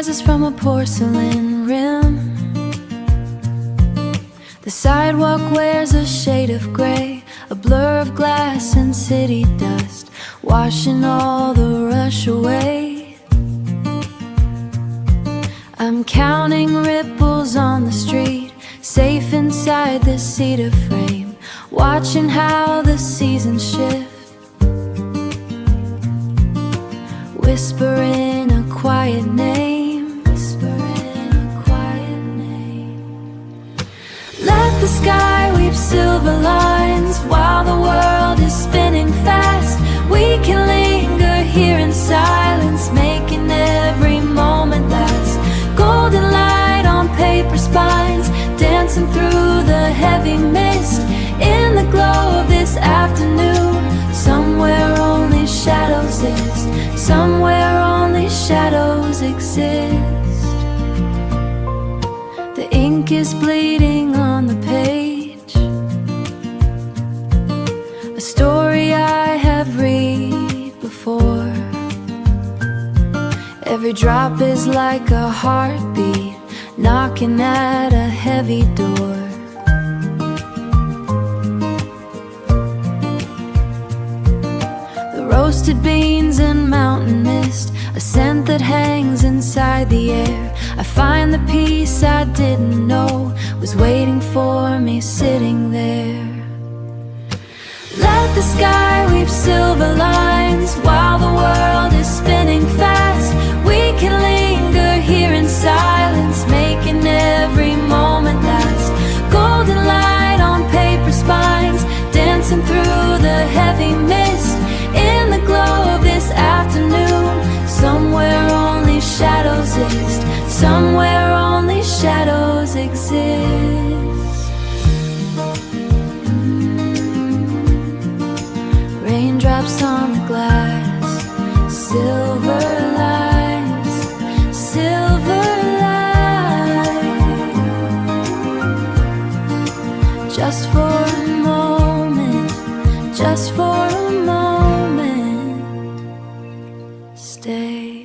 rises from a porcelain rim. The sidewalk wears a shade of gray, a blur of glass and city dust, washing all the rush away. I'm counting ripples on the street, safe inside the cedar frame, watching how the seasons shift. Whispering a quiet name, whispering a quiet name. Let the sky weave silver lines while the world is spinning fast. We can linger here in silence, making every moment last. Golden light on paper spines, dancing through the heavy mist. In the glow of this afternoon, somewhere only shadows exist. Somewhere only shadows exist. The ink is bleeding on the page, a story I have read before. Every drop is like a heartbeat knocking at a heavy door. Roasted beans and mountain mist, a scent that hangs inside the air. I find the peace I didn't know was waiting for me sitting there. Let the sky weave silver lines while the world is spinning fast. We can linger here in silence, making every moment last. Golden light on paper spines, dancing through the heavy mist. In the glow of this afternoon, somewhere only shadows exist. Somewhere only shadows exist. Raindrops on the glass, silver lines, silver light. Just for a moment, just for a moment. Stay.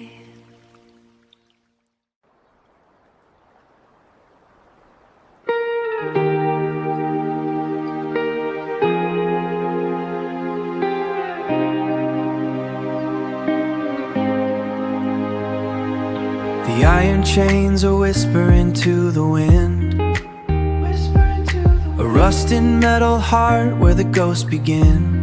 The iron chains are whispering to the wind, a rusted metal heart where the ghosts begin.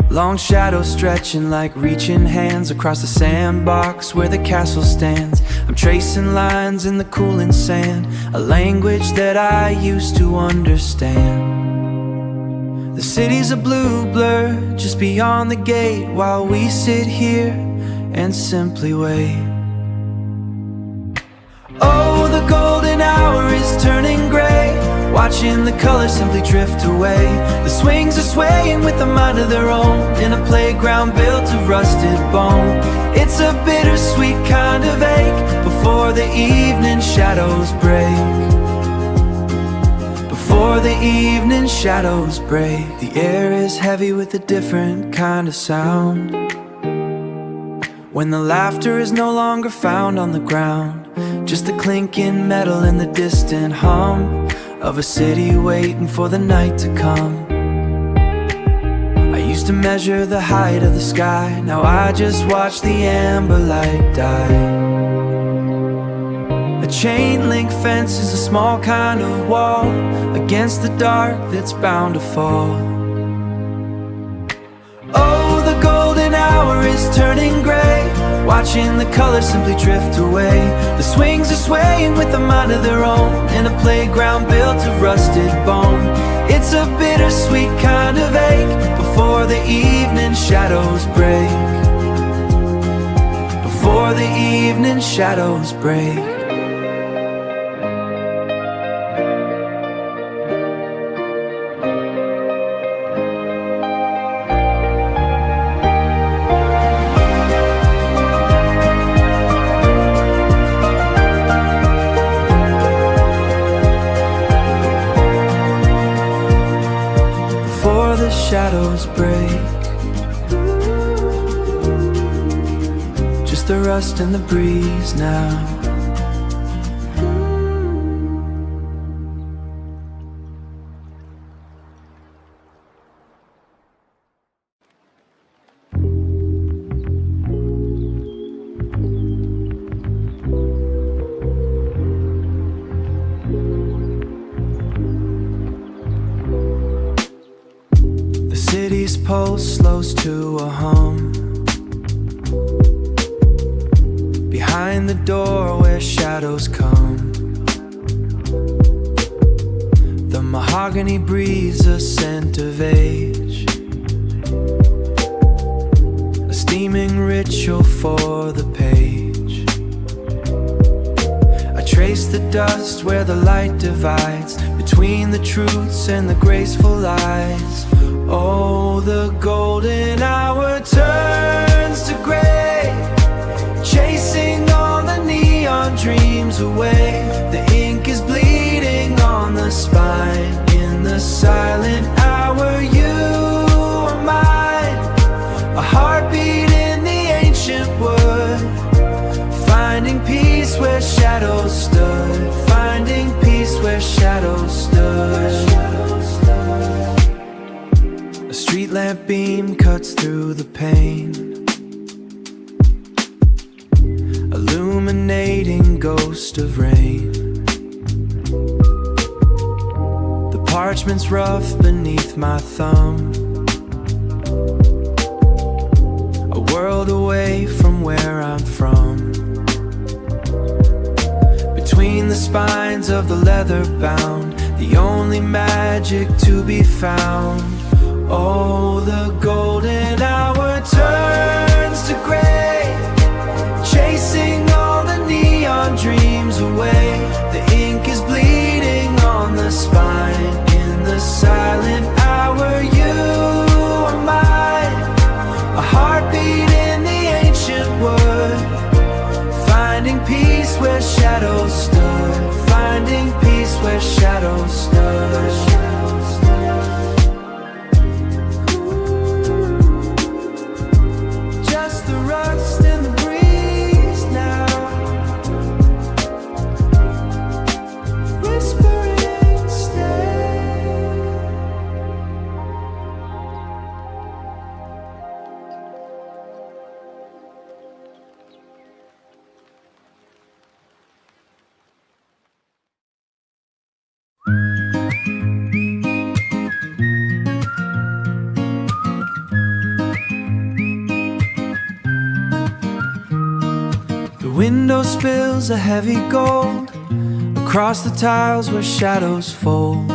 Long shadows stretching like reaching hands across the sandbox where the castle stands. I'm tracing lines in the cooling sand, a language that I used to understand. The city's a blue blur just beyond the gate while we sit here and simply wait. Oh, the golden hour is turning gray, watching the colors simply drift away. The swings are swaying with a mind of their own in a playground built of rusted bone. It's a bittersweet kind of ache before the evening shadows break. Before the evening shadows break. The air is heavy with a different kind of sound, when the laughter is no longer found on the ground, just the clinking metal and the distant hum of a city waiting for the night to come. I used to measure the height of the sky, now I just watch the amber light die. A chain link fence is a small kind of wall against the dark that's bound to fall. Oh, the golden hour is turning gray, watching the colors simply drift away. The swings are swaying with a mind of their own in a playground built of rusted bone. It's a bittersweet kind of ache before the evening shadows break. Before the evening shadows break. shadows break. Just the rust in the breeze now. City's pulse slows to a hum. Behind the door where shadows come, the mahogany breathes a scent of age, a steaming ritual for the page. I trace the dust where the light divides between the truths and the graceful lies. Oh, the golden hour turns to gray, chasing all the neon dreams away. The ink is bleeding on the spine. In the silent hour, you are mine. A heartbeat in the ancient wood, finding peace where shadows stood, finding peace where shadows stood. A street lamp beam cuts through the pane, illuminating ghost of rain. The parchment's rough beneath my thumb, a world away from where I'm from. Between the spines of the leather bound, the only magic to be found. Oh, the golden hour turns to gray, chasing all the neon dreams away. The ink is bleeding on the spine. In the silent hour, you are mine. A heartbeat in the ancient wood, finding peace where shadows stood, finding peace where shadows stood. Window spills a heavy gold across the tiles where shadows fold.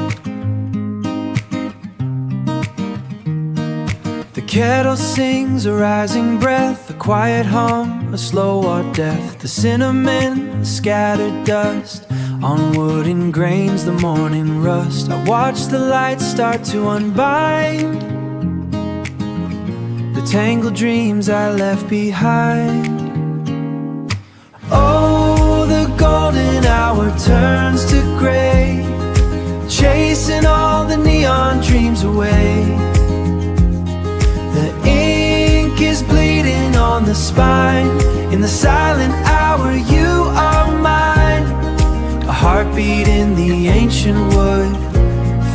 The kettle sings a rising breath, a quiet hum, a slow or death. The cinnamon, the scattered dust on wooden grains, the morning rust. I watch the lights start to unbind the tangled dreams I left behind. Oh, the golden hour turns to gray, chasing all the neon dreams away. The ink is bleeding on the spine. In the silent hour, you are mine. A heartbeat in the ancient wood,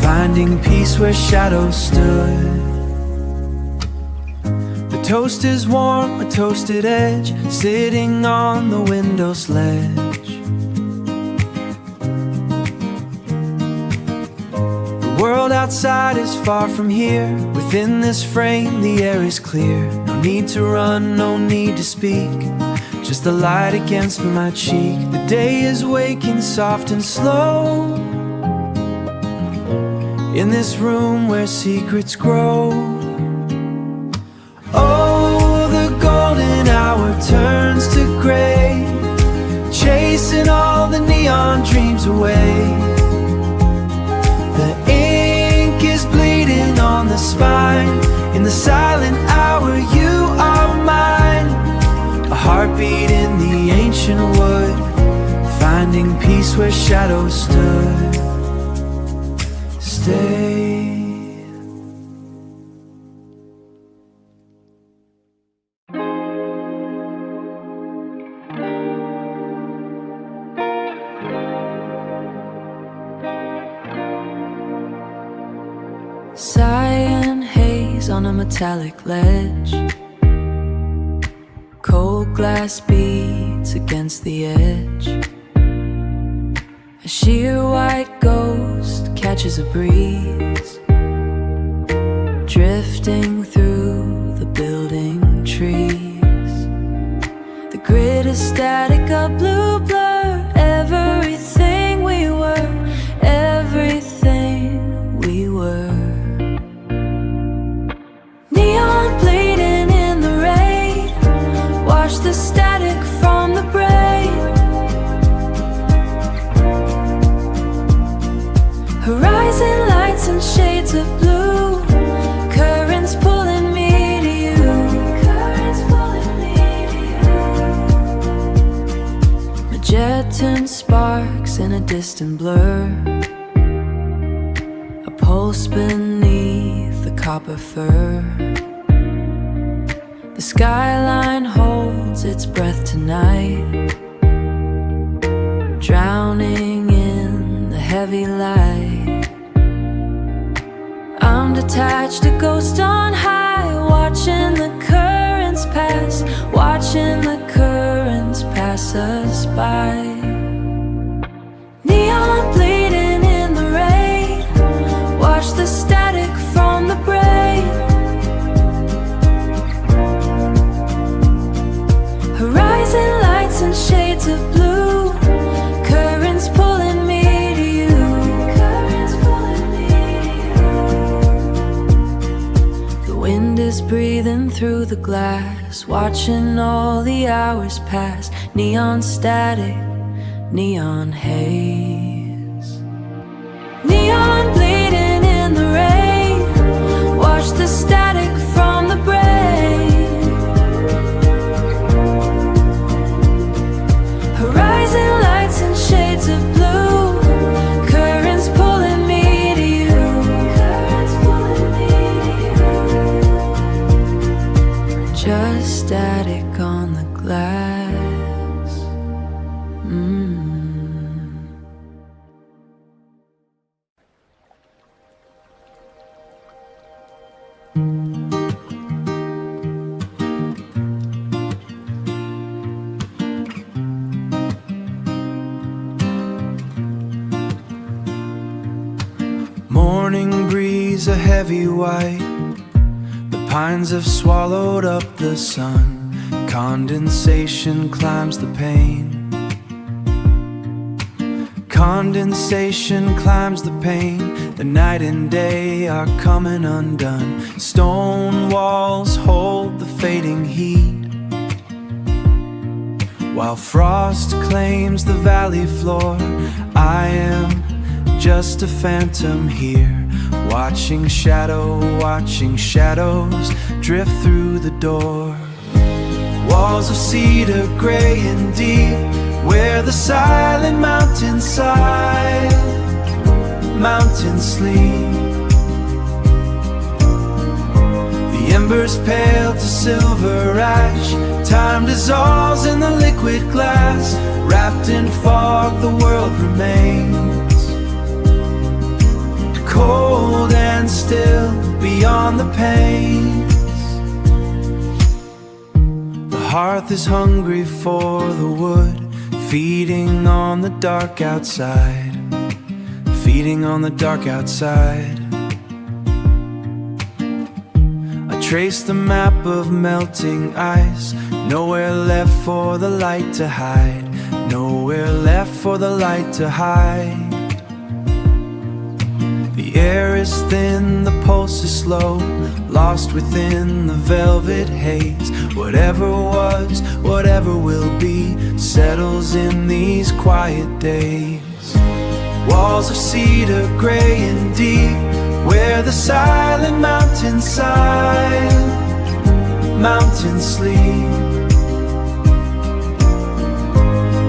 finding peace where shadows stood. Toast is warm, a toasted edge, sitting on the window's ledge. The world outside is far from here. Within this frame, the air is clear. No need to run, no need to speak, just the light against my cheek. The day is waking soft and slow, in this room where secrets grow. Oh, the golden hour turns to gray, chasing all the neon dreams away. The ink is bleeding on the spine. In the silent hour, you are mine. A heartbeat in the ancient wood, finding peace where shadows stood. Stay. metallic ledge. Cold glass beats against the edge. A sheer white ghost catches a breeze, drifting through the building trees. The grid is static, a blue blur. Everything we were, everything we were. Neon bleeding in the rain, wash the static from the brain. Horizon lights and shades of blue, currents pulling me to you. Currents pulling me to you. My jet turns sparks in a distant blur, a pulse beneath the copper fur. The skyline holds its breath tonight, drowning in the heavy light. I'm detached, a ghost on high, watching the currents pass, watching the currents pass us by. Neon bleeding in the rain, wash the static from the brain. Horizon lights and shades of blue, currents pulling me to you. Currents pulling me to you. The wind is breathing through the glass, watching all the hours pass. Neon static, neon haze. Neon bleeding in the rain, wash the static from the brain. Horizon lights and shades of blue, currents pulling me to you. Currents pulling me to you. Just static on the glass. Morning breeze, a heavy white. The pines have swallowed up the sun. Condensation climbs the pane. Condensation climbs the pane. The night and day are coming undone. Stone walls hold the fading heat, while frost claims the valley floor. I am just a phantom here, watching shadows drift through the door. Walls of cedar gray and deep, where the silent mountains sleep. The embers pale to silver ash, time dissolves in the liquid glass. Wrapped in fog, the world remains cold and still beyond the pains. The hearth is hungry for the wood, feeding on the dark outside, feeding on the dark outside. I trace the map of melting ice, nowhere left for the light to hide, nowhere left for the light to hide. The air is thin, the pulse is slow, lost within the velvet haze. Whatever was, whatever will be, settles in these quiet days. Walls of cedar gray and deep, where the silent mountains sleep.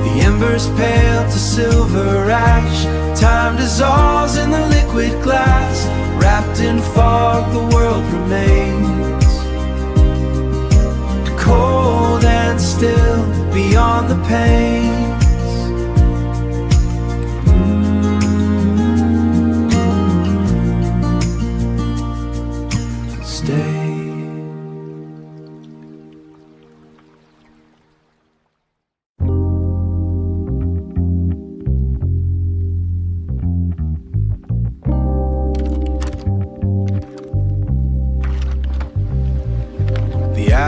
The embers pale to silver ash, time dissolves in the liquid glass. Wrapped in fog, the world remains cold and still beyond the pains. Stay.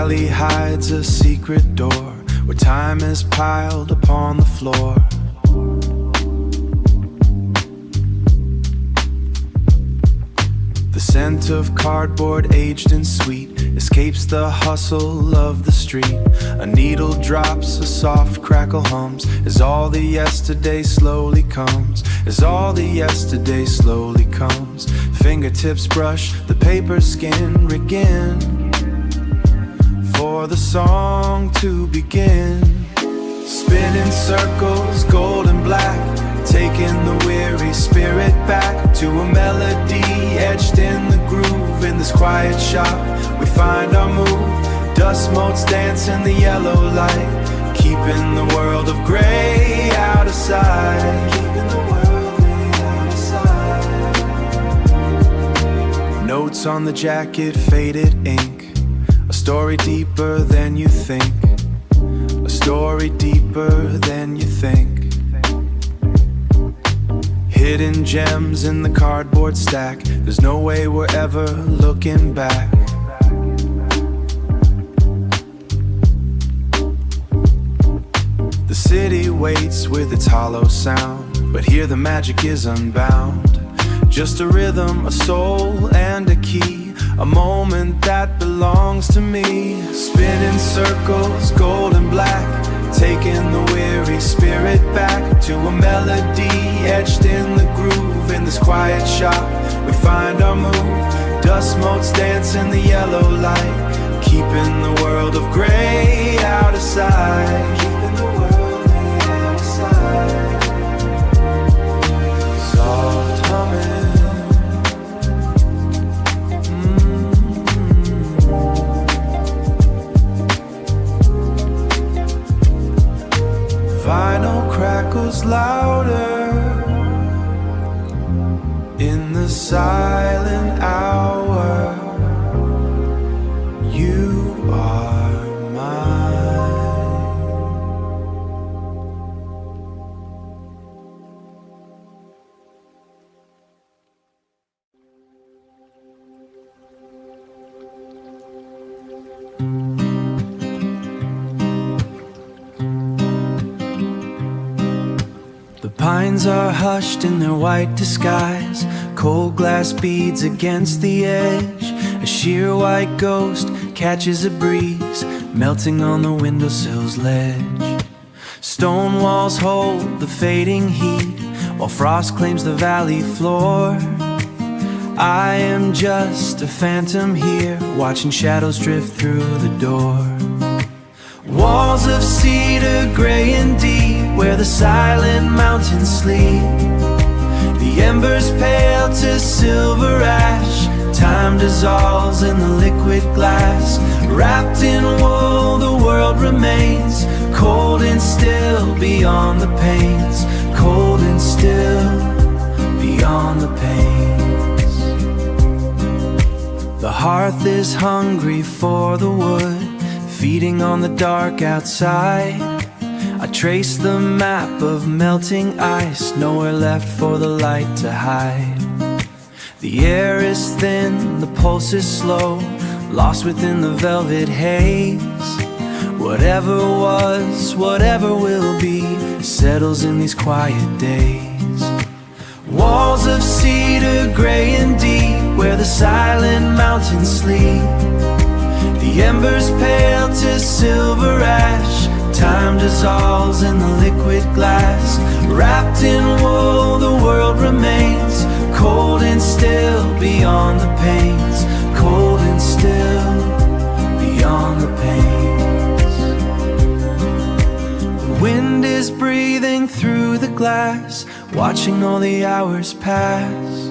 valley hides a secret door where time is piled upon the floor. The scent of cardboard aged and sweet escapes the hustle of the street. A needle drops, a soft crackle hums as all the yesterday slowly comes, as all the yesterday slowly comes. Fingertips brush the paper skin, begin for the song to begin. Spinning circles, gold and black, taking the weary spirit back to a melody etched in the groove. In this quiet shop we find our move. Dust motes dance in the yellow light, keeping the world of gray out of sight. Keeping the world out of sight. Notes on the jacket, faded ink. A story deeper than you think. A story deeper than you think. Hidden gems in the cardboard stack. There's no way we're ever looking back. The city waits with its hollow sound, but here the magic is unbound. Just a rhythm, a soul, and a key. A moment that belongs to me. Spinning circles, gold and black, taking the weary spirit back to a melody etched in the groove. In this quiet shop we find our move. Dust motes dance in the yellow light, keeping the world of gray out of sight. Keeping the world out of sight. Soft humming. Vinyl crackles louder in the silent hour. You are mine. The pines are hushed in their white disguise, cold glass beads against the edge. A sheer white ghost catches a breeze, melting on the windowsill's ledge. Stone walls hold the fading heat, while frost claims the valley floor. I am just a phantom here, watching shadows drift through the door. Walls of cedar, gray and deep, where the silent mountains sleep. The embers pale to silver ash, time dissolves in the liquid glass. Wrapped in wool the world remains, cold and still beyond the pains. Cold and still beyond the pains. The hearth is hungry for the wood, feeding on the dark outside. I trace the map of melting ice, nowhere left for the light to hide. The air is thin, the pulse is slow, lost within the velvet haze. Whatever was, whatever will be, settles in these quiet days. Walls of cedar, gray and deep, where the silent mountains sleep. The embers pale to silver ash, time dissolves in the liquid glass. Wrapped in wool the world remains, cold and still beyond the pains. Cold and still beyond the pains. The wind is breathing through the glass, watching all the hours pass.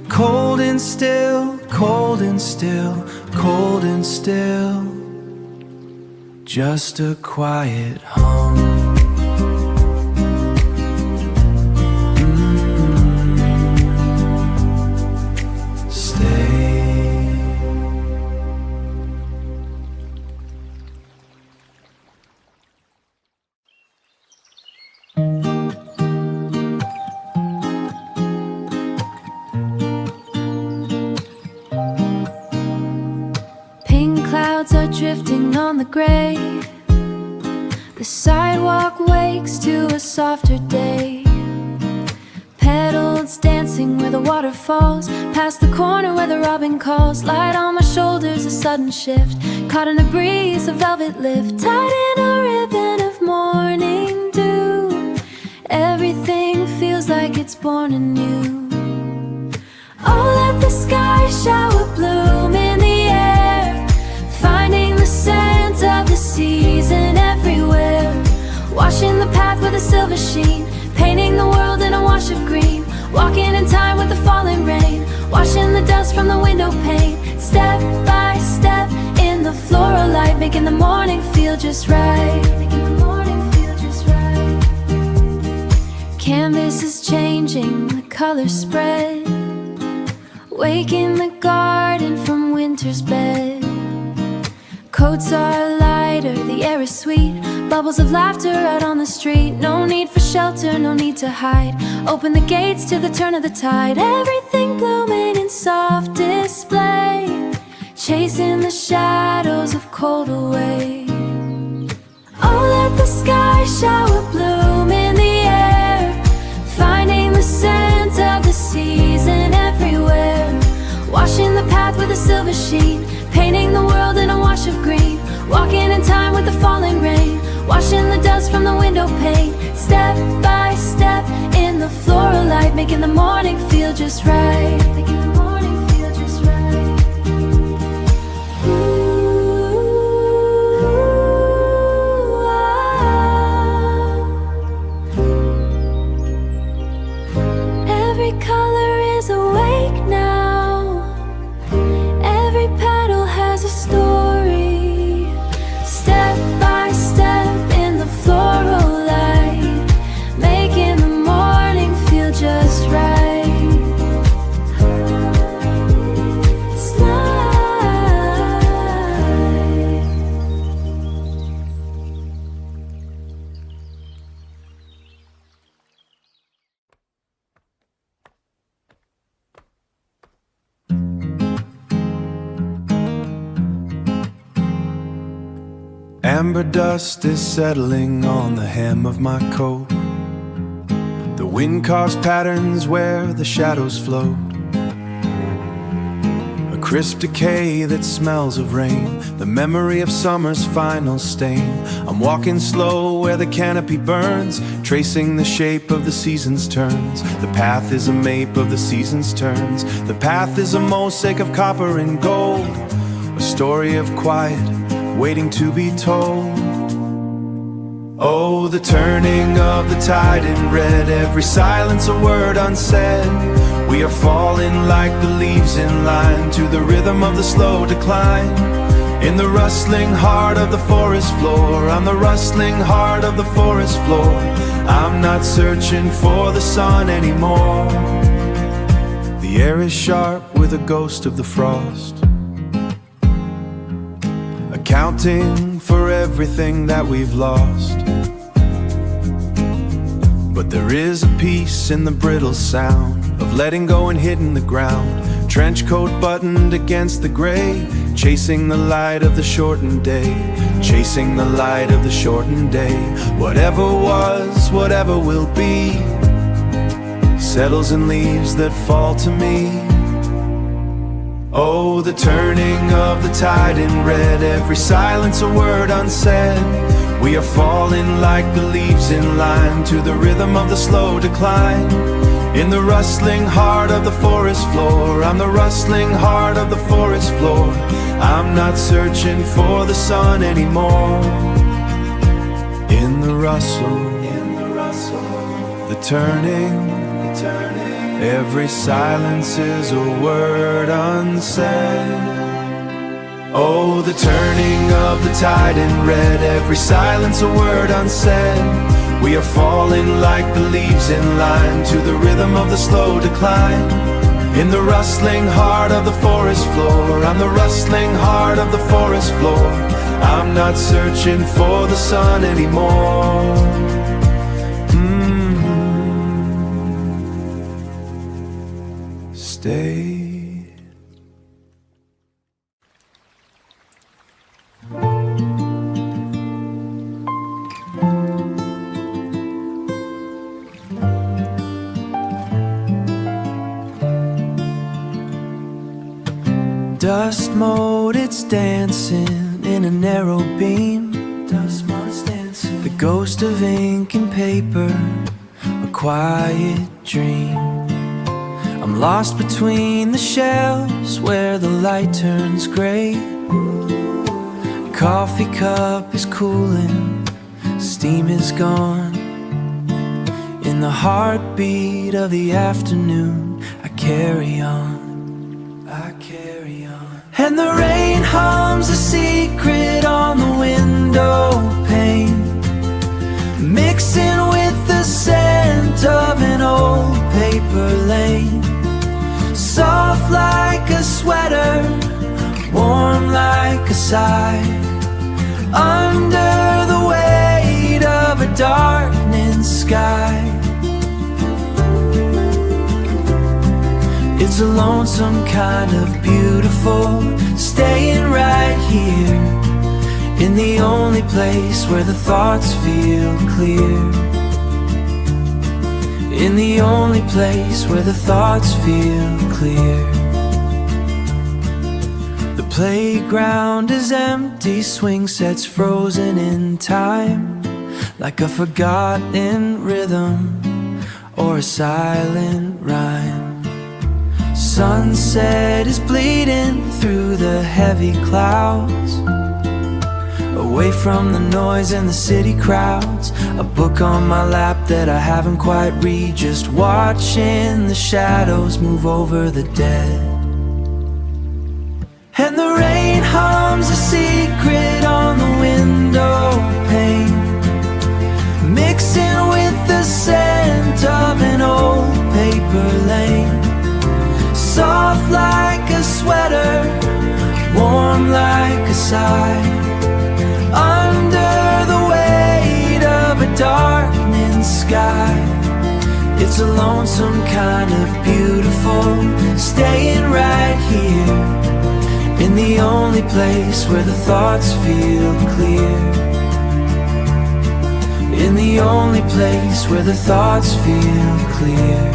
Cold and still, cold and still, cold and still. Just a quiet hum. Pink clouds are drifting dancing on the grate. The sidewalk wakes to a softer day. Petals dancing where the water falls, past the corner where the robin calls. Light on my shoulders, a sudden shift, caught in a breeze, a velvet lift, tied in a ribbon of morning dew. Everything feels like it's born anew. Oh, let the sky shower bloom in the air, finding the scent of the season everywhere. Washing the path with a silver sheen, painting the world in a wash of green. Walking in time with the falling rain, washing the dust from the window pane. Step by step in the floral light, making the morning feel just right. Making the morning feel just right. Canvas is changing, the colors spread, waking the garden from winter's bed. Coats are lighter, the air is sweet, bubbles of laughter out on the street. No need for shelter, no need to hide. Open the gates to the turn of the tide. Everything blooming in soft display, chasing the shadows of cold away. Oh, let the sky shower bloom in the air, finding the scent of the season everywhere. Washing the path with a silver sheen, painting the world in a wash of green. Walking in time with the falling rain, washing the dust from the window pane. Step by step in the floral light, making the morning feel just right. Making the morning feel just right. Ooh, every color is awake now, every petal has a story. Step by step in the floral light, making the morning feel just right. Slide. Amber dust is settling on the hem of my coat. The wind carves patterns where the shadows float. A crisp decay that smells of rain, the memory of summer's final stain. I'm walking slow where the canopy burns, tracing the shape of the season's turns. The path is a map of the season's turns. The path is a mosaic of copper and gold, a story of quiet waiting to be told. Oh, the turning of the tide in red, every silence a word unsaid. We are falling like the leaves in line to the rhythm of the slow decline. In the rustling heart of the forest floor, I'm the rustling heart of the forest floor. I'm not searching for the sun anymore. The air is sharp with a ghost of the frost, accounting for everything that we've lost. But there is a peace in the brittle sound of letting go and hitting the ground. Trench coat buttoned against the gray, chasing the light of the shortened day, chasing the light of the shortened day. Whatever was, whatever will be, settles in leaves that fall to me. Oh, the turning of the tide in red, every silence a word unsaid. We are falling like the leaves in line to the rhythm of the slow decline. In the rustling heart of the forest floor, I'm the rustling heart of the forest floor. I'm not searching for the sun anymore. In the rustle, the turning, every silence is a word unsaid. Oh, the turning of the tide in red, every silence a word unsaid. We are falling like the leaves in line to the rhythm of the slow decline. In the rustling heart of the forest floor, I'm the rustling heart of the forest floor. I'm not searching for the sun anymore. Stay. dust mote, it's dancing in a narrow beam. The ghost of ink and paper, a quiet dream. I'm lost between the shelves where the light turns gray. Coffee cup is cooling, steam is gone. In the heartbeat of the afternoon, I carry on, I carry on. And the rain hums a secret on the window pane, mixing with the scent of an old paper lane. Soft like a sweater, warm like a sigh, under the weight of a darkening sky. It's a lonesome kind of beautiful, staying right here, in the only place where the thoughts feel clear. In the only place where the thoughts feel clear. The playground is empty, swing sets frozen in time, like a forgotten rhythm or a silent rhyme. Sunset is bleeding through the heavy clouds, away from the noise and the city crowds. A book on my lap that I haven't quite read, just watching the shadows move over the dead. And the rain hums a secret on the window pane, mixing with the scent of an old paper lane. Soft like a sweater, warm like a sigh, under the weight of a darkening sky. It's a lonesome kind of beautiful, staying right here, in the only place where the thoughts feel clear. In the only place where the thoughts feel clear.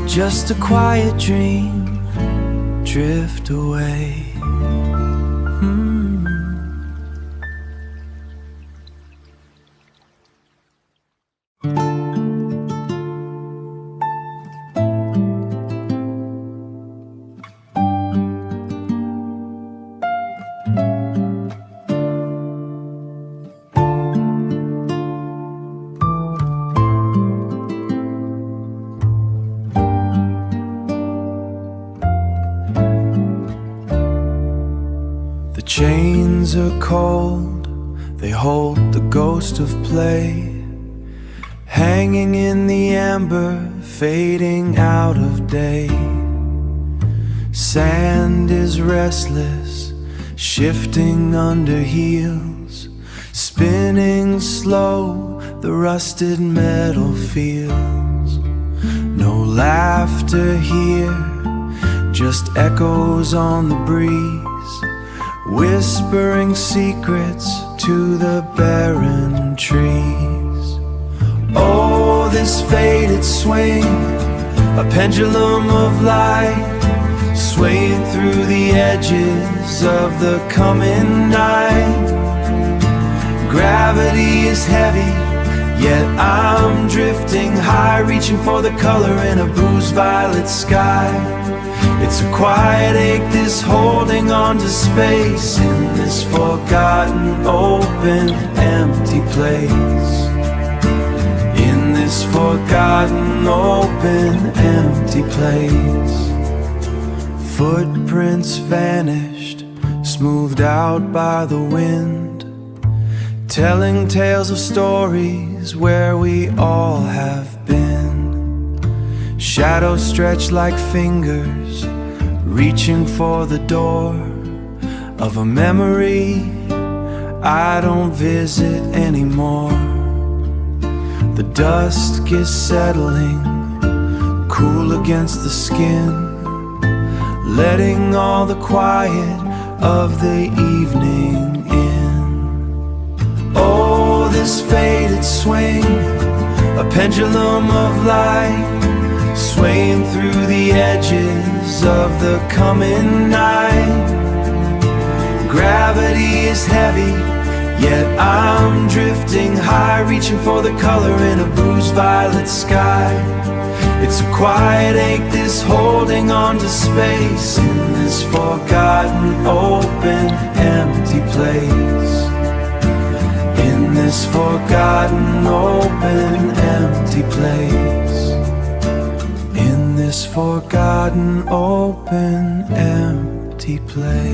Just a quiet dream, drift away. Chains are cold, they hold the ghost of play, hanging in the amber, fading out of day. Sand is restless, shifting under heels, spinning slow, the rusted metal feels. No laughter here, just echoes on the breeze, whispering secrets to the barren trees. Oh, this faded swing, a pendulum of light, swaying through the edges of the coming night. Gravity is heavy, yet I'm drifting high, reaching for the color in a bruised violet sky. It's a quiet ache, this holding on to space in this forgotten, open, empty place. In this forgotten, open, empty place. Footprints vanished, smoothed out by the wind, telling tales of stories where we all have been. Shadows stretch like fingers, reaching for the door of a memory I don't visit anymore. The dusk is settling, cool against the skin, letting all the quiet of the evening in. Oh, this faded swing, a pendulum of light, swaying through the edges of the coming night. Gravity is heavy, yet I'm drifting high, reaching for the color in a bruised violet sky. It's a quiet ache, this holding on to space in this forgotten, open, empty place. In this forgotten, open, empty place. In this forgotten, open, empty place.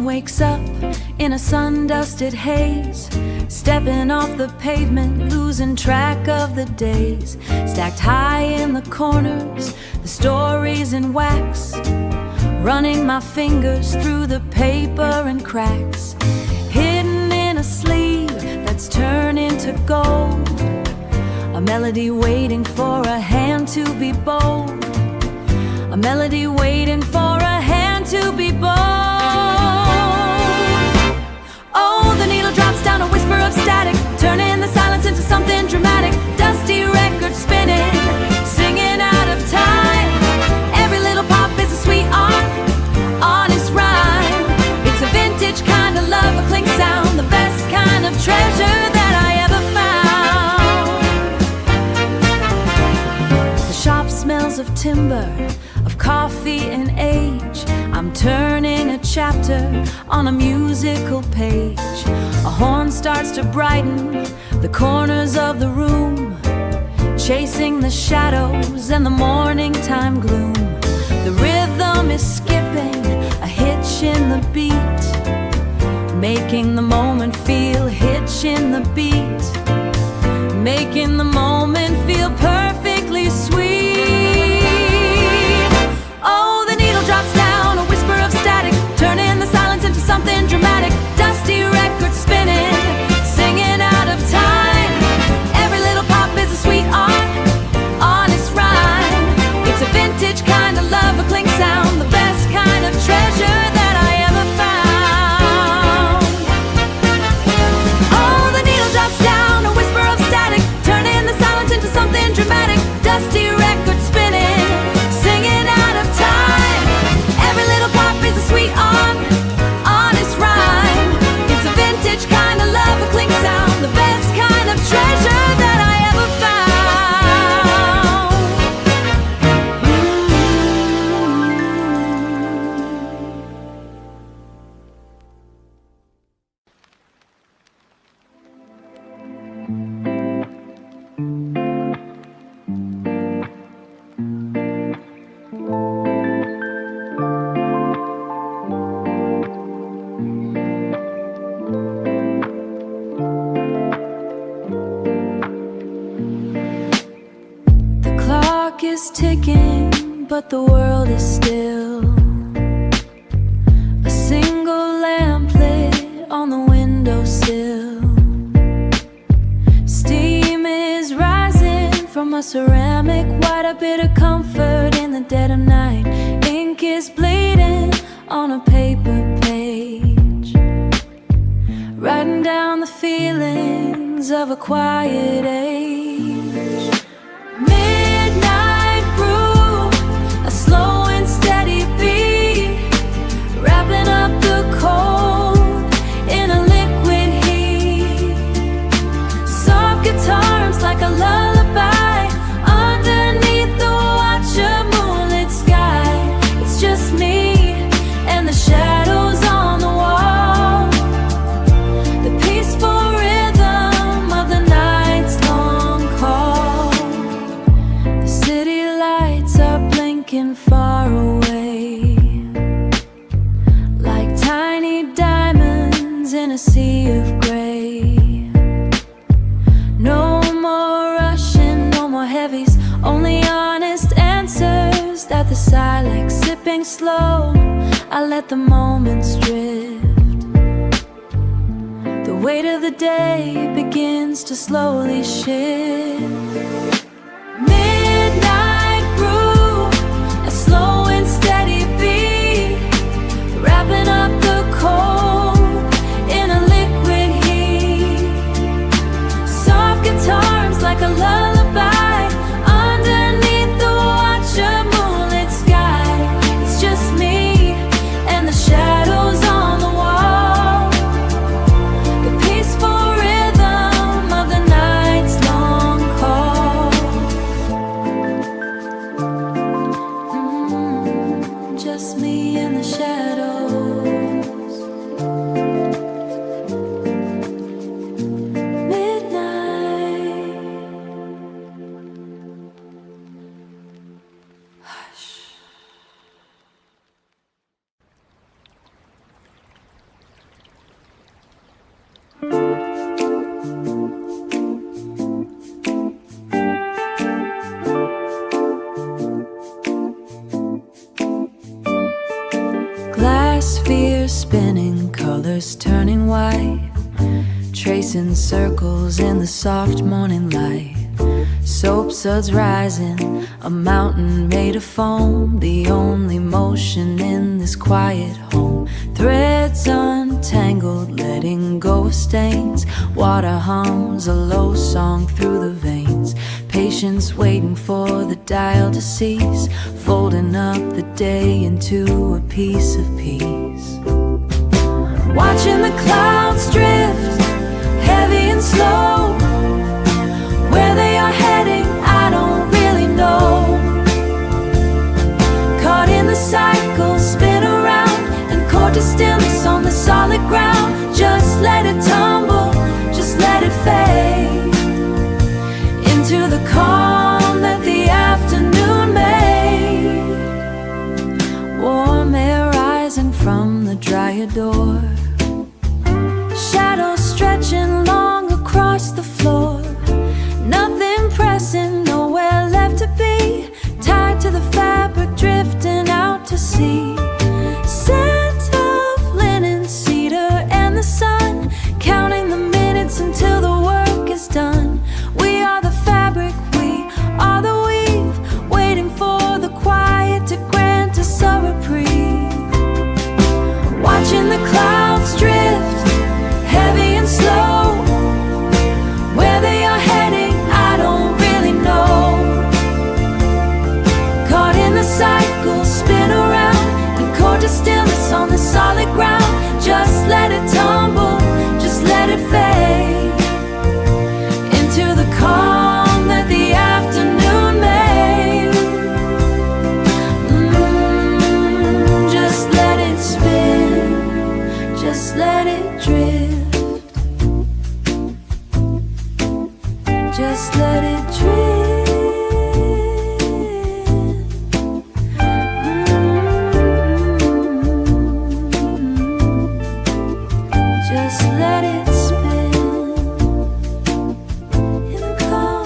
Wakes up in a sun-dusted haze, stepping off the pavement, losing track of the days. Stacked high in the corners, the stories in wax, running my fingers through the paper and cracks. Hidden in a sleeve that's turning to gold, a melody waiting for a hand to be bold. A melody waiting for a hand to be bold. Oh, the needle drops down, a whisper of static, turning the silence into something dramatic. Dusty record spinning, singing out of time. Every little pop is a sweet honest rhyme. It's a vintage kind of love, a clink sound, the best kind of treasure that I ever found. The shop smells of timber, of coffee and age. I'm turning a chapter on a musical page. A horn starts to brighten the corners of the room, chasing the shadows and the morning time gloom. The rhythm is skipping, a hitch in the beat, making the moment feel hitch in the beat, making the moment feel perfectly sweet. Oh, the needle drops down, a whisper of static, turning the silence into something dramatic. Dusty record spinning, singing out of time. Every little pop is a sweet honest rhyme. It's a vintage kind of love, a clink sound, the best kind of treasure that I ever found. Oh, the needle drops down, a whisper of static, turning the silence into something dramatic. Dusty record spinning, singing out of time. Every little pop is a sweet honest rhyme. It's a vintage kind of love, a clink sound, the best kind of treasure that I ever found. The clock is ticking, but the world is still. A single lamp lit on the windowsill. Steam is rising from a ceramic white, a bit of comfort in the dead of night. Ink is bleeding on a paper page, writing down the feelings of a quiet age. Midnight brew, a slow and steady beat, wrapping up the cold in a liquid heat. Soft guitar arms like a lullaby underneath the watch of moonlit sky. It's just me and the shadows on the wall, the peaceful rhythm of the night's long call. The city lights are blinking far away, like tiny diamonds in a sea of gray. No more rushing, no more heavies, only honest answers that the silex sipping slow. I let the moments drift. The weight of the day begins to slowly shift. Midnight brew, spinning, colors turning white, tracing circles in the soft morning light. Soap suds rising, a mountain made of foam, the only motion in this quiet home. Threads untangled, letting go of stains. Water hums a low song through the veins. Patience waiting for the dial to cease, folding up the day into a piece of peace. Watching the clouds drift, heavy and slow. Where they are heading, I don't really know. Caught in the cycle, spin around, and caught to stillness on the solid ground. Just let it tumble, just let it fade into the calm that the afternoon made. Warm air rising from the dryer door, shadows stretching long across the floor. Nothing pressing, nowhere left to be, tied to the fabric, drifting out to sea. Scent of linen, cedar and the sun, counting the minutes until the work is done. We are the fabric, we are the weave, waiting for the quiet to grant us a reprieve. Watching the clouds drift, heavy and slow. Where they are heading, I don't really know. Caught in the cycle, spin around, and caught to stillness on the solid ground. Just let it tumble, just let it fade into the calm that the afternoon made. Just let it spin, just let it drift. Just let it drift. Just let it spin in the calm.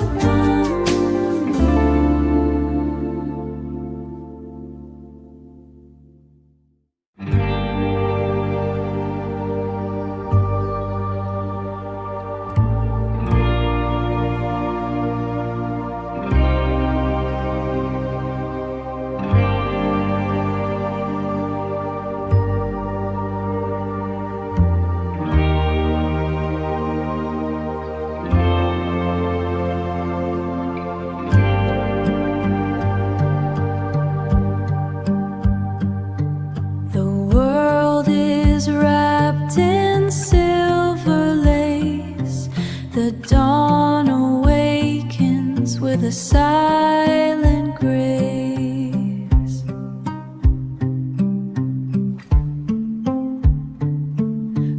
The world is wrapped in silver lace. The dawn awakens with a silent grace.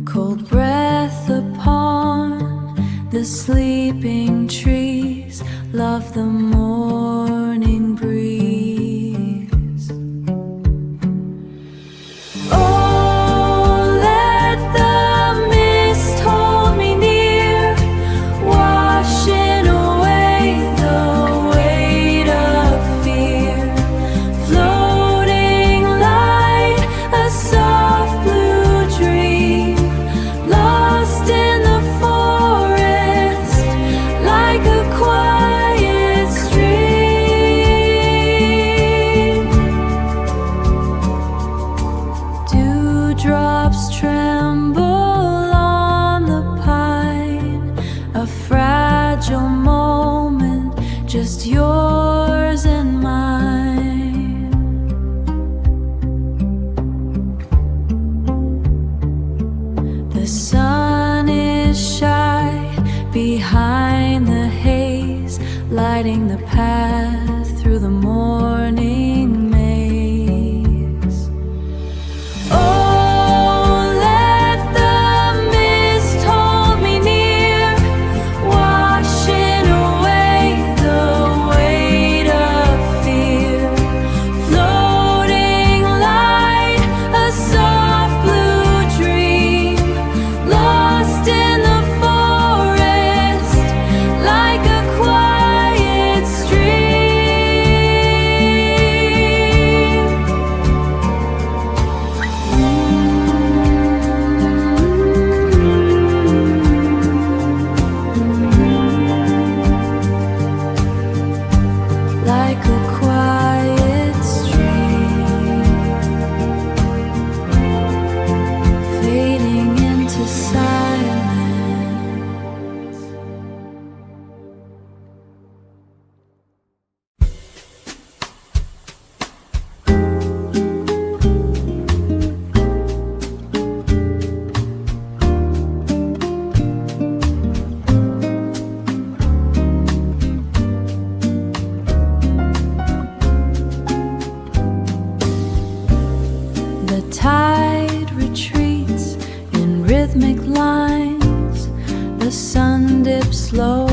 Cold breath upon the sleeping trees. Love the morning breeze. Oh, let the mist hold me near, washing away the weight of fear. Floating light, a soft blue dream, lost in the forest like a quiet stream. Dewdrops tremble on the pine, a fragile moment, just yours and mine. The sun is shy behind the haze, lighting the path through the morning maze. Oh, let the mist hold me near, washing away the weight of fear. Floating light, a soft blue dream, lost in the forest. rhythmic lines. The sun dips low,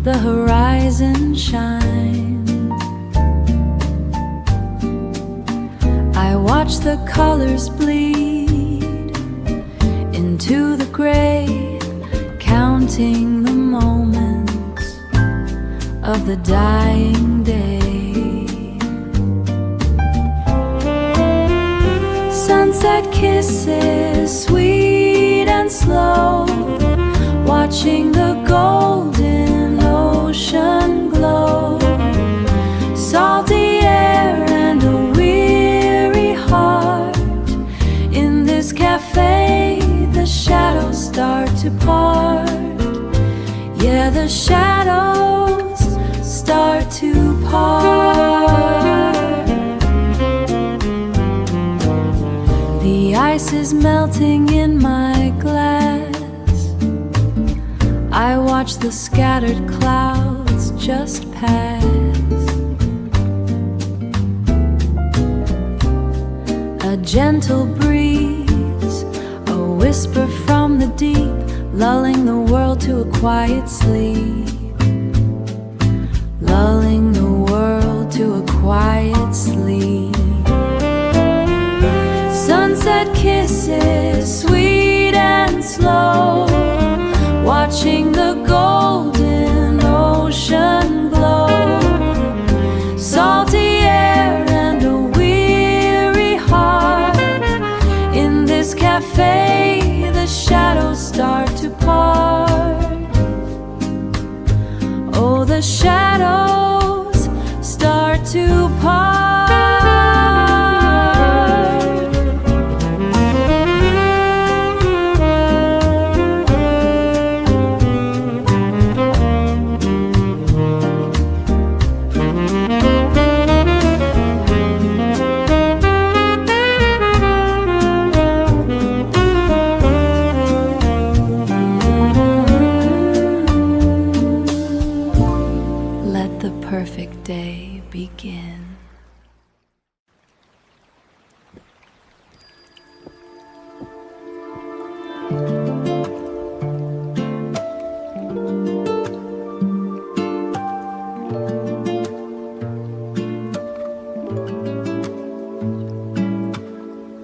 the horizon shines. I watch the colors bleed into the gray, counting the moments of the dying day. Sunset kisses, sweet and slow, watching the golden ocean glow. Salty air and a weary heart. In this cafe, the shadows start to part. Yeah, the shadows start to part. The ice is melting in my glass. I watch the scattered clouds just pass. A gentle breeze, a whisper from the deep, lulling the world to a quiet sleep. Lulling the world to a quiet sleep. Sunset kisses, sweet and slow, watching the golden ocean glow. Salty air and a weary heart. In this cafe, the shadows start to part. Oh, the shadows start to part. Perfect day begin.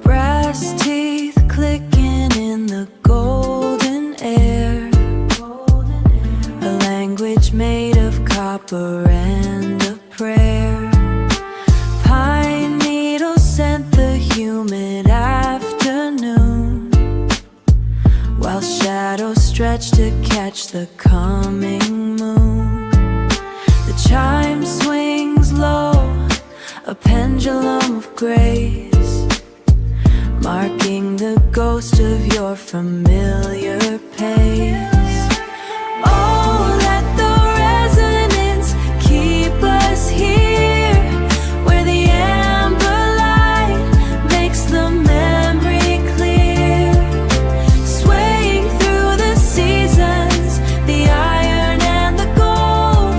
Brass teeth clicking in the golden air. A language made of copper and a prayer. Pine needles scent the humid afternoon, while shadows stretch to catch the coming moon. The chime swings low, a pendulum of grace, marking the ghost of your familiar pace. Oh, let the resonance keep us here, where the amber light makes the memory clear. Swaying through the seasons, the iron and the gold,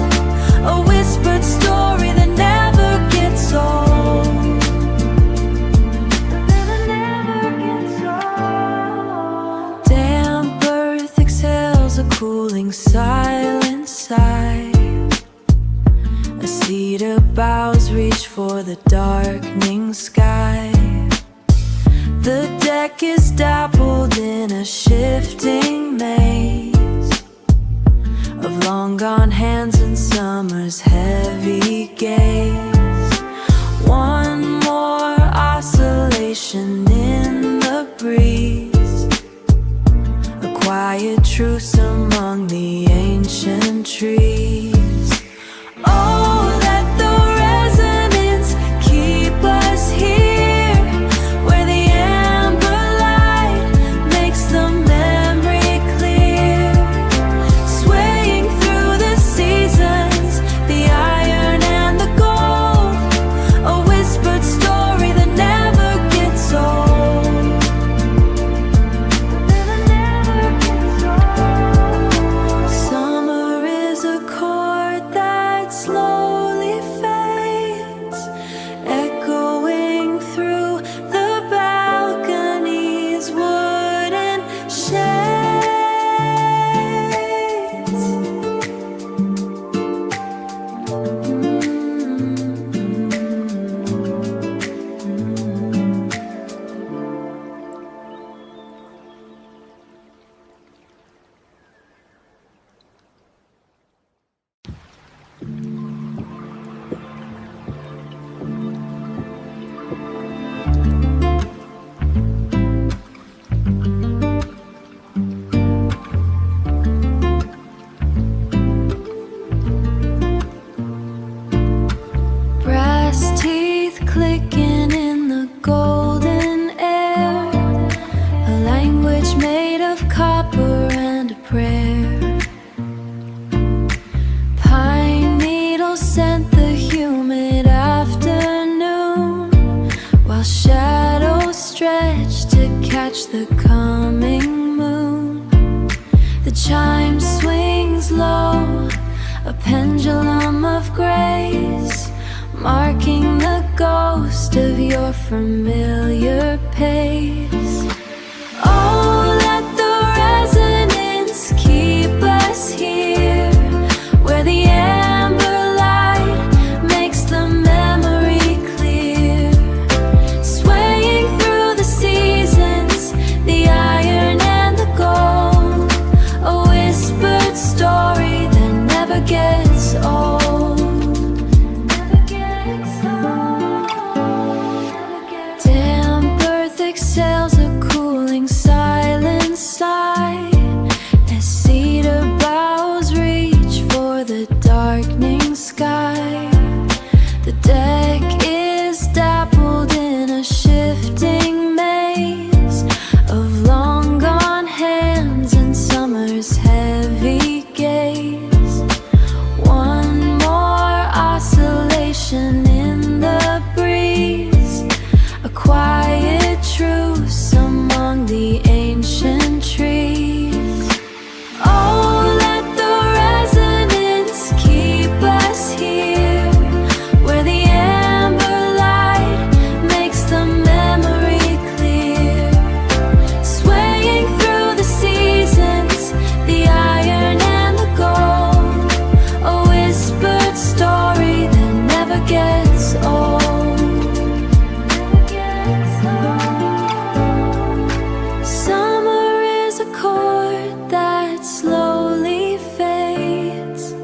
a whispered story that never gets old. Damp earth exhales a cooling silent sigh. A cedar boughs reach for the darkening sky. The deck is dappled in a shifting maze of long gone hands and summer's heavy gaze. One more oscillation in the breeze, a quiet truce among the ancient trees. Oh, let the resonance keep us here, where the amber light makes the memory clear. Swaying through the seasons, the iron and the gold, a whispered story that never gets old. Summer is a the coming moon. The chime swings low, a pendulum of grace, marking the ghost of your familiar pace. Oh, let the resonance keep us here, where the amber light makes the memory clear, swaying through the seasons, the iron and the gold, a whispered story that never gets old. Damp earth exhales a cooling silent sigh as cedar boughs reach for the darkening sky. The deck is dappled in a shifting maze of long gone hands and summer's heavy gaze. One more oscillation in the breeze, a quiet truce among the ancient trees. Oh, let the resonance keep us here, where the amber light makes the memory clear, swaying through the seasons, the iron and the gold, a whispered story that never gets old. Summer is a chord that slowly fades,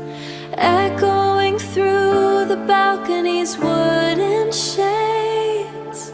echoing through the balcony's wooden shades.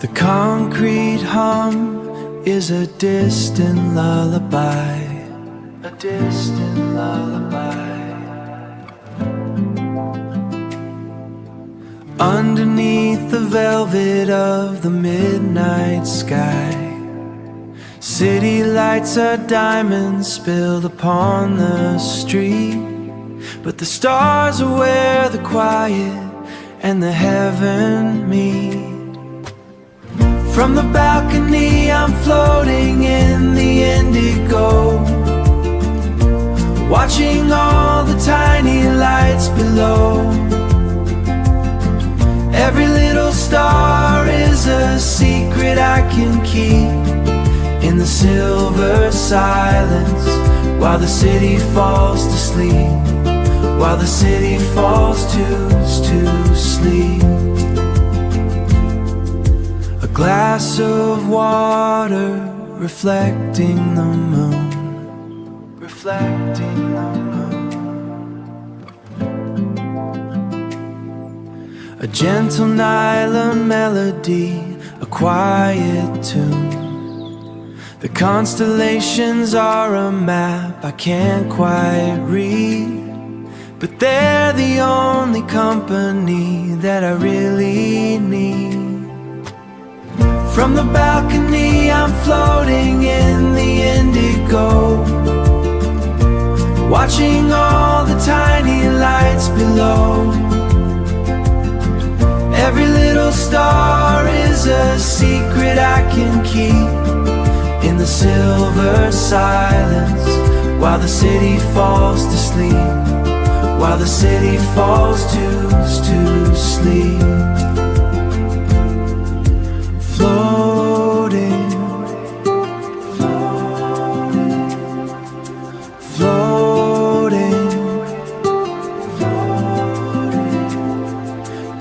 The concrete hum is a distant lullaby, a distant lullaby. Underneath the velvet of the midnight sky, city lights are diamonds spilled upon the street, but the stars are where the quiet and the heaven meet. From the balcony I'm floating in the indigo, watching all the tiny lights below. Every little star is a secret I can keep in the silver silence, while the city falls to sleep, while the city falls to sleep. A glass of water reflecting the moon, reflecting the moon. A gentle nylon melody, a quiet tune. The constellations are a map I can't quite read, but they're the only company that I really need. From the balcony I'm floating in the indigo, watching all the tiny lights below. Every little star is a secret I can keep in the silver silence, while the city falls to sleep, while the city falls to sleep. Floating, floating,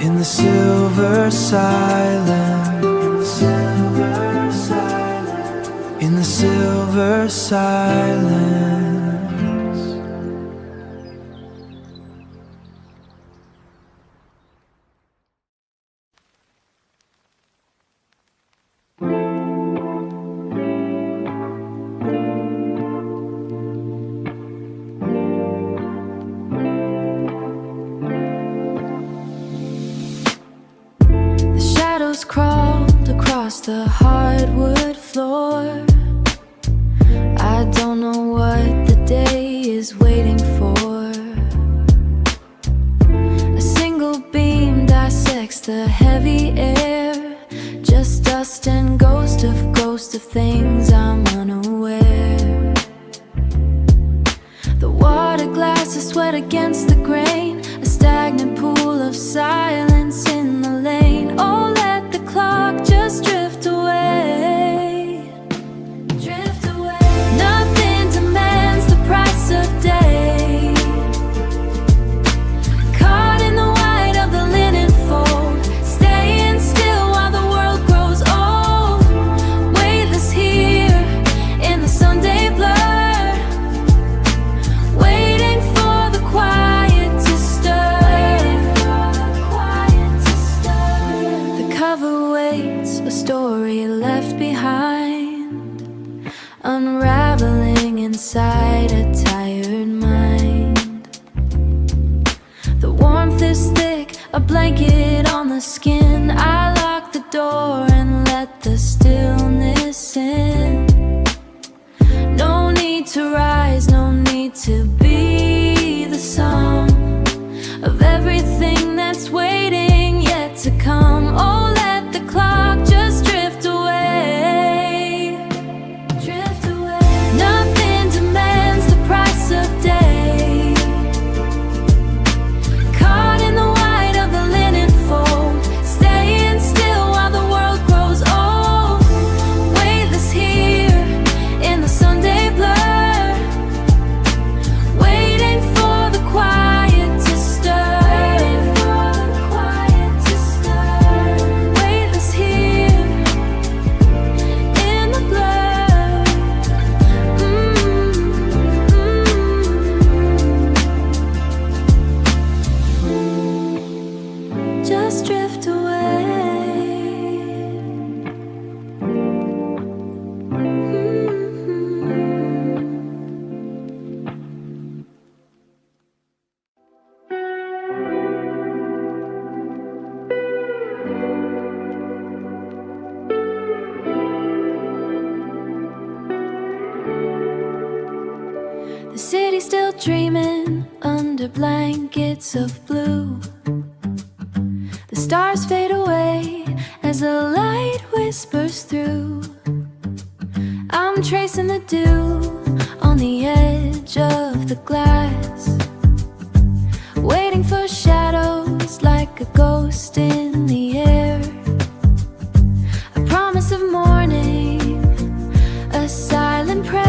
in the silver silence, silver silence. in the silver silence. Crawled across the hardwood floor. I don't know what the day is waiting for. A single beam dissects the heavy air. Just dust and ghost of things I'm unaware. The water glass is wet against the grain. A stagnant pool of silence in the lane. Oh, let the clock just drift away. Drift away. Nothing demands the price of day. Caught in the white of the linen fold. Staying still while the world grows old. Weightless here in the Sunday blur. Waiting for the quiet to stir. The cover waits, a story left behind, unraveling inside a tired mind. The warmth is thick, a blanket on the skin. I lock the door and let the stillness in. No need to rise, no need to be the sum of everything that's waiting yet to come. Oh, let the clock just drift away. Drift away. Nothing demands the price of day. Caught in the white of the linen fold. Staying still while the world grows old. Weightless here in the Sunday blur. Waiting for the quiet to stir. Weightless here in the blur. Just drift away. The city's still dreaming under blankets of blue. The stars fade away as the light whispers through. I'm tracing the dew on the edge of the glass, waiting for shadows like a ghost in the air. A promise of morning, a silent prayer.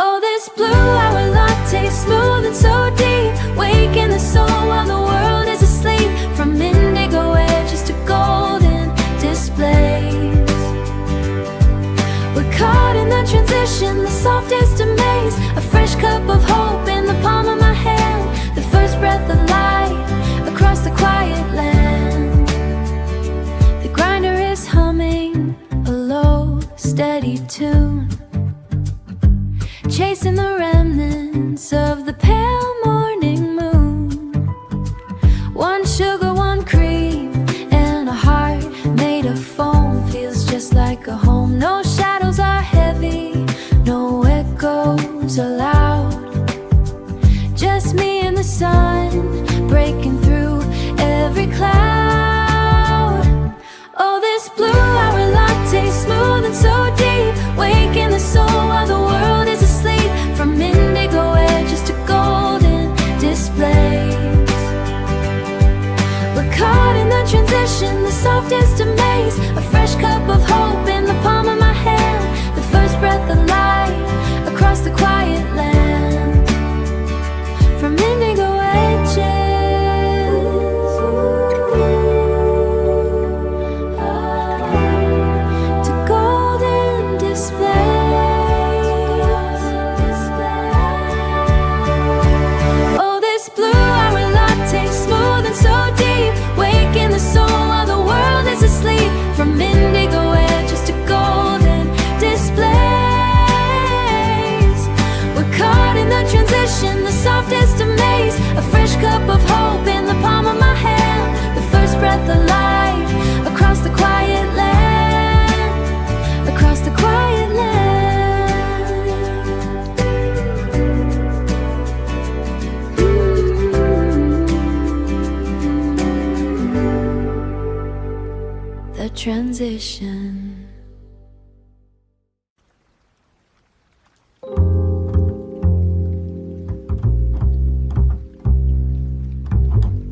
Oh, this blue hour latte, smooth and so deep, waking the soul while the world is asleep. From indigo edges to golden displays, we're caught in the transition, the softest amaze. A fresh cup of hope in the palm of my hand. The first breath of light across the quiet land. The grinder is humming a low, steady tune, chasing the remnants of the pale morning moon. One sugar, one cream, and a heart made of foam feels just like a home. No shadows are heavy, no echoes are loud. Just me and the sun breaking through every cloud. Oh, this blue hour latte, smooth and so deep, waking the soul while the world is asleep. From indigo edges to golden displays, we're caught in the transition, the softest amaze. A fresh cup of hope in the palm of my hand. The first breath of light across the quiet land. From indigo edges. transition.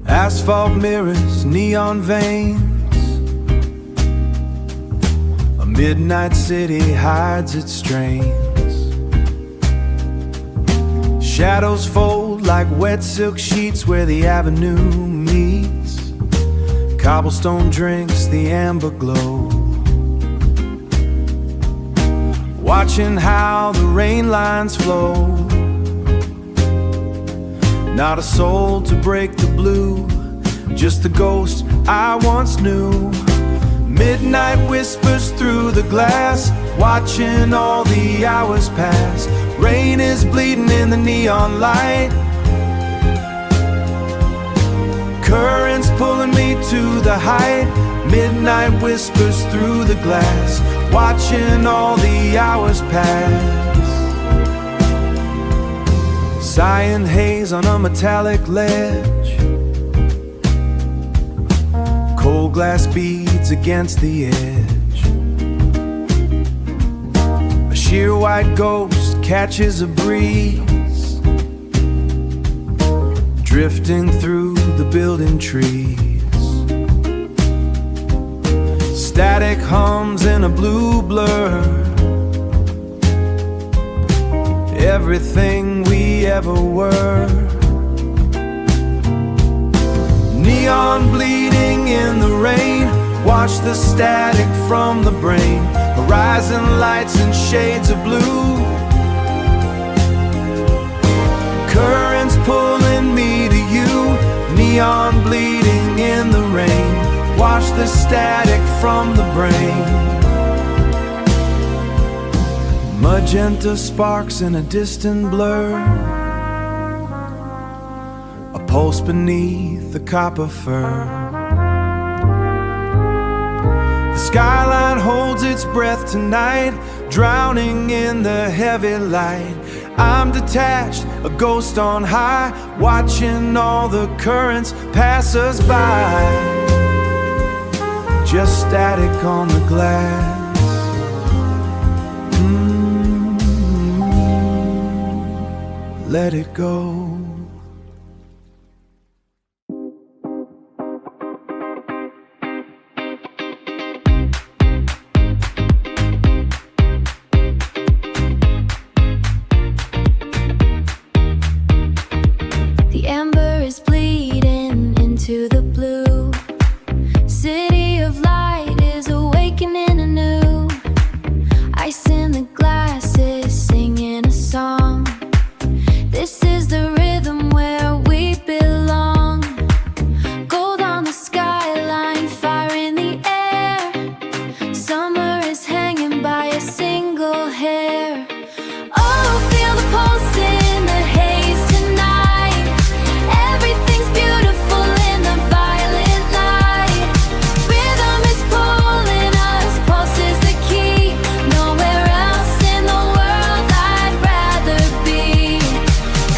Asphalt mirrors, neon veins. A midnight city hides its strains. Shadows fold like wet silk sheets where the avenue meets. Cobblestone drinks the amber glow. Watching how the rain lines flow. Not a soul to break the blue, just the ghost I once knew. Midnight whispers through the glass, watching all the hours pass. Rain is bleeding in the neon light. Currents pulling me to the height. Midnight whispers through the glass, watching all the hours pass. Cyan haze on a metallic ledge. Cold glass beads against the edge. A sheer white ghost catches a breeze, drifting through the building trees. Static hums in a blue blur. Everything we ever were. Neon bleeding in the rain. Watch the static from the brain. Horizon lights and shades of blue. Currents pulling me to you. Neon bleeding in the rain. Watch the static from the brain. Magenta sparks in a distant blur. A pulse beneath the copper fur. The skyline holds its breath tonight, drowning in the heavy light. I'm detached, a ghost on high, watching all the currents pass us by. Just static on the glass. Let it go. The amber is bleeding into the blue. City of light is awakening anew. Ice in the glasses, singing a song. This is the rhythm where we belong. Gold on the skyline, fire in the air. Summer is hanging by a single hair. Oh, feel the pulse in the haze tonight. Everything's beautiful in the violet light. Rhythm is pulling us, pulse is the key. Nowhere else in the world I'd rather be.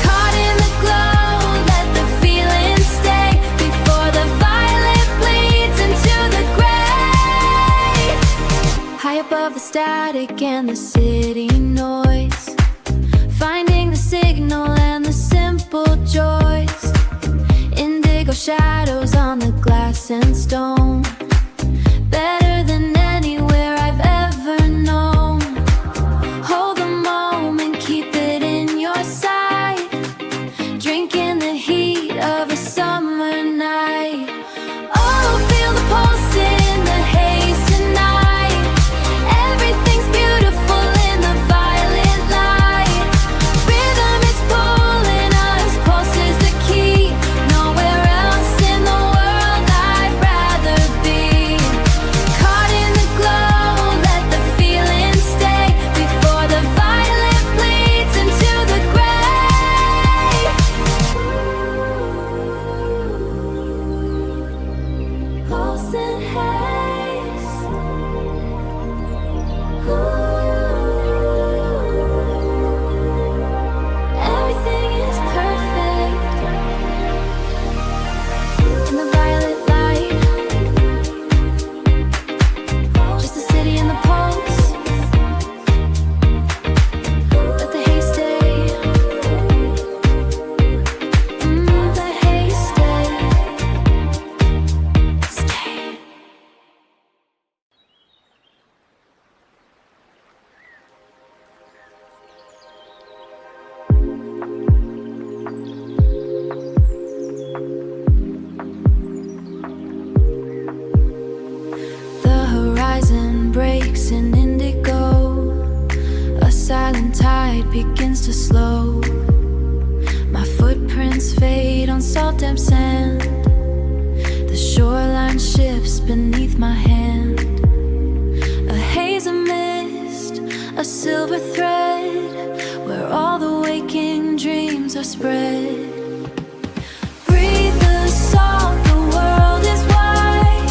Caught in the glow, let the feeling stay before the violet bleeds into the gray. High above the static and the city noise, finding the signal and the simple joys. Indigo shadows on the glass and stone, better than anywhere I've ever known. Hold the moment, keep it in your sight, drinking the heat of a summer night. Oh, feel the pulse in the haze tonight. Everything's beautiful in the violet light. Rhythm is pulling us, pulse is the key. Nowhere else in the world I'd rather be. to slow. My footprints fade on salt damp sand. The shoreline shifts beneath my hand. A haze of mist, a silver thread, where all the waking dreams are spread. Breathe the salt, the world is wide,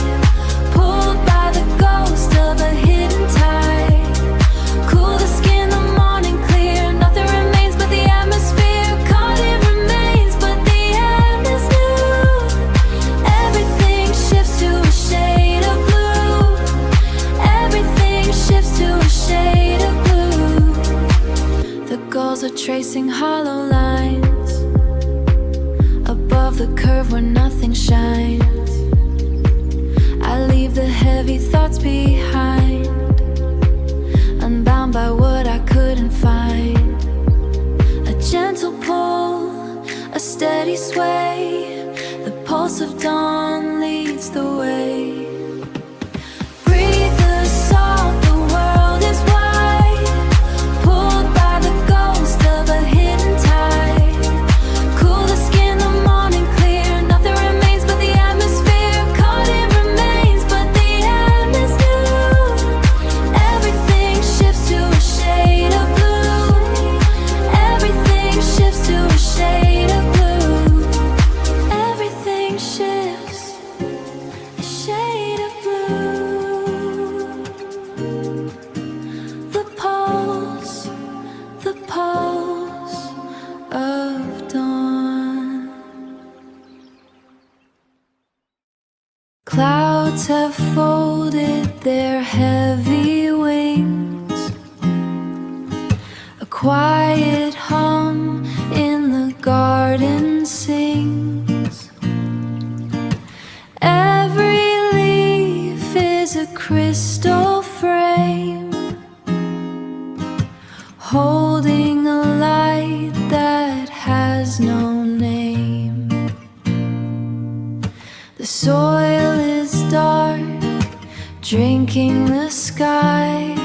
pulled by the ghost of a hidden tide. Cool the skin, the morning clear, nothing remains but the atmosphere. Caught in remains, but the end is new. Everything shifts to a shade of blue. Everything shifts to a shade of blue. The gulls are tracing hollow lines above the curve where nothing shines. I leave the heavy thoughts behind, unbound by what I couldn't find. A gentle pull, a steady sway, the pulse of dawn leads the way. Breathe the salt, the world is wide, pulled by the ghost of a hidden tide. Cool the skin, the morning clear, nothing remains but the atmosphere. Caught in remains, but the end is new. Everything shifts to a shade of blue. Everything shifts to a shade of blue. Everything shifts a shade of blue. The pulse of dawn. Clouds have folded their heavy wings. A quiet hum in the garden sings. Every leaf is a crystal frame, holding a light that has no name. The soil is dark, drinking the sky,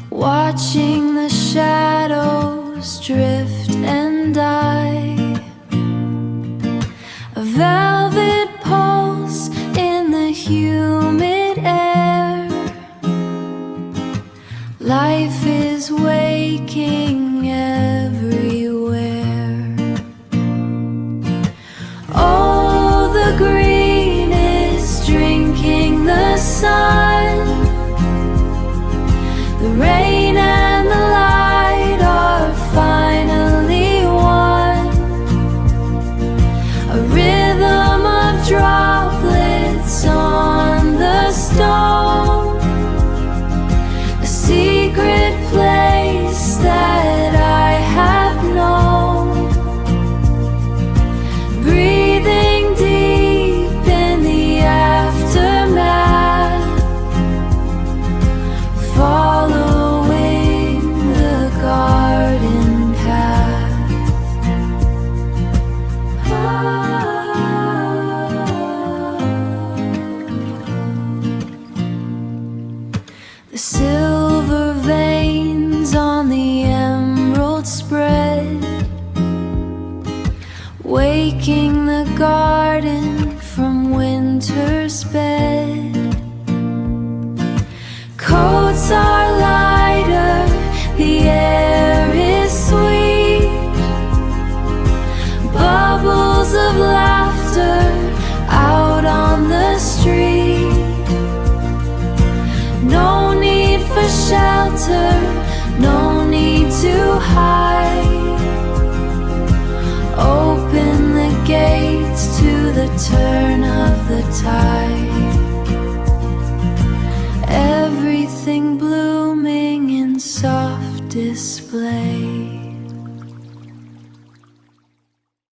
watching the shadows drift and die. A velvet pulse in the humid air. Life is waking everywhere. Oh, the green is drinking the sun. The rain and the light are finally one. A rhythm of droplets on the stone. A secret place that I have known. Breathing deep in the aftermath, following the garden path. The silver veins on the emerald spread, waking the garden from winter's bed. Coats are lighter, the air is sweet. Bubbles of laughter out on the street. No need for shelter, no need to hide. Open the gates to the turn of the tide.